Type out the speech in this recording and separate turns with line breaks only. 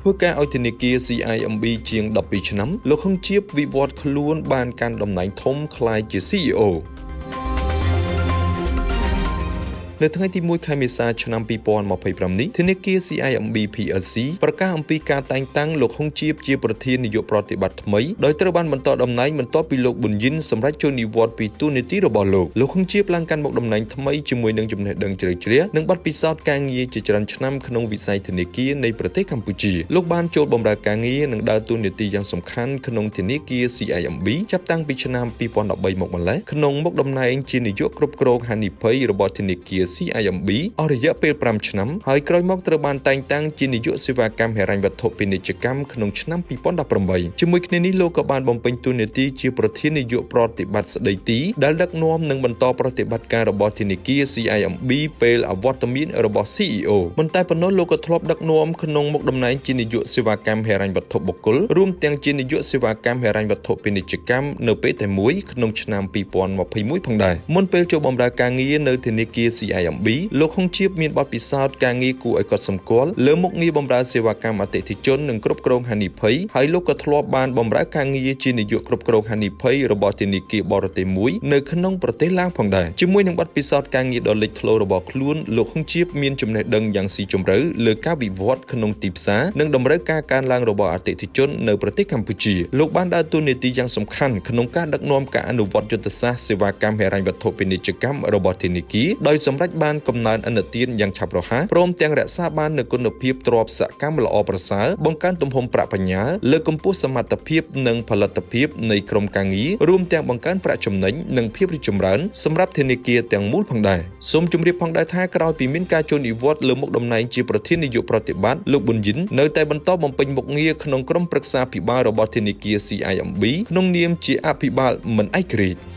ធ្វើការឲ្យធនាគារ CIMB ជាង12ឆ្នាំលោកហុងជៀបវិវត្តខ្លួនបានកាន់តំណែងធំក្លាយជា CEO នៅថ្ងៃទី1ខែមេសាឆ្នាំ2025នេះធនាគារ CIMB PLC ប្រកាសអំពីការតែងតាំងលោកហុងជៀបជាប្រធាននាយកប្រតិបត្តិថ្មីដោយត្រូវបានបន្តតំណែងបន្ទាប់ពីលោកប៊ុនយិនសម្រេចចូលនិវត្តន៍ពីតួនាទីរបស់លោកហុងជៀបឡើងកាន់មុខតំណែងថ្មីជាមួយនឹងចំណេះដឹងជ្រៅជ្រះនិងបទពិសោធន៍ការងារជាច្រើនឆ្នាំក្នុងវិស័យធនាគារនៃប្រទេសកម្ពុជាលោកបានចូលបម្រើការងារនិងដើរតួនាទីយ៉ាងសំខាន់ក្នុងធនាគារ CIMB ចាប់តាំងពីឆ្នាំ2013មកម្ល៉េះក្នុងមុខតំណែងជានាយកគ្រប់គ្រងហានិភ័យរបស់ធនាគារCIMB អស់រយៈពេល5ឆ្នាំហើយក្រោយមកត្រូវបានតែងតាំងជានាយកសេវាកម្មហិរញ្ញវត្ថុពាណិជ្ជកម្មក្នុងឆ្នាំ2018ជាមួយគ្នានេះលោកក៏បានបំពេញតួនាទីជាប្រធាននាយកប្រតិបត្តិស្ដីទីដែលដឹកនាំនិងបន្តប្រតិបត្តិការរបស់ធនាគារ CIMB ពេលអវត្តមានរបស់ CEO មិនតែប៉ុណ្ណោះលោកក៏ធ្លាប់ដឹកនាំក្នុងមុខតំណែងជានាយកសេវាកម្មហិរញ្ញវត្ថុបុគ្គលរួមទាំងជានាយកសេវាកម្មហិរញ្ញវត្ថុពាណិជ្ជកម្មនៅពេលតែមួយក្នុងឆ្នាំ2021ផងដែរមុនពេលចូលបម្រើការងារនៅធនាគារ CIMB លោកហុងជៀបមានបទពិសោធន៍ការងារគួរឲ្យកត់សម្គាល់លើមុខងារបម្រើសេវាកម្មអតិថិជននិងគ្រប់គ្រងហានិភ័យហើយលោកក៏ធ្លាប់បានបម្រើការងារជានាយកគ្រប់គ្រងហានិភ័យរបស់ធនាគារបរទេសមួយនៅក្នុងប្រទេសឡាវផងដែរជាមួយនឹងបទពិសោធន៍ការងារដ៏លេចធ្លោរបស់ខ្លួនលោកហុងជៀបមានចំណេះដឹងយ៉ាងស៊ីជម្រៅលើការវិវត្តក្នុងទីផ្សារនិងតម្រូវការកើនឡើងរបស់អតិថិជននៅប្រទេសកម្ពុជាលោកបានដើរតួនាទីយ៉ាងសំខាន់ក្នុងការដឹកនាំការអនុវត្តយុទ្ធសាស្ត្រសេវាកម្មហិរញ្ញវត្ថុពាណិជ្ជកម្មរបស់ធនាគារដោយសម្រេចបានកំណើនឥណទានយ៉ាងឆាប់រហ័សព្រមទាំងរក្សាបាននូវគុណភាពទ្រព្យសកម្មល្អប្រសើរបង្កើនទំហំប្រាក់បញ្ញើលើកកម្ពស់សមត្ថភាពនិងផលិតភាពនៃក្រុមការងាររួមទាំងបង្កើនប្រាក់ចំណេញនិងភាពរីកចម្រើនសម្រាប់ធនាគារទាំងមូលផងដែរសូមជម្រាបផងដែរថាក្រោយពីមានការចូលនិវត្តន៍លើមុខតំណែងជាប្រធាននាយកប្រតិបត្តិលោកប៊ុនយិននៅតែបន្តបំពេញមុខងារក្នុងក្រុមប្រឹក្សាភិបាលរបស់ធនាគារ CIMB ក្នុងនាមជាអភិបាលមិនឯករាជ្យ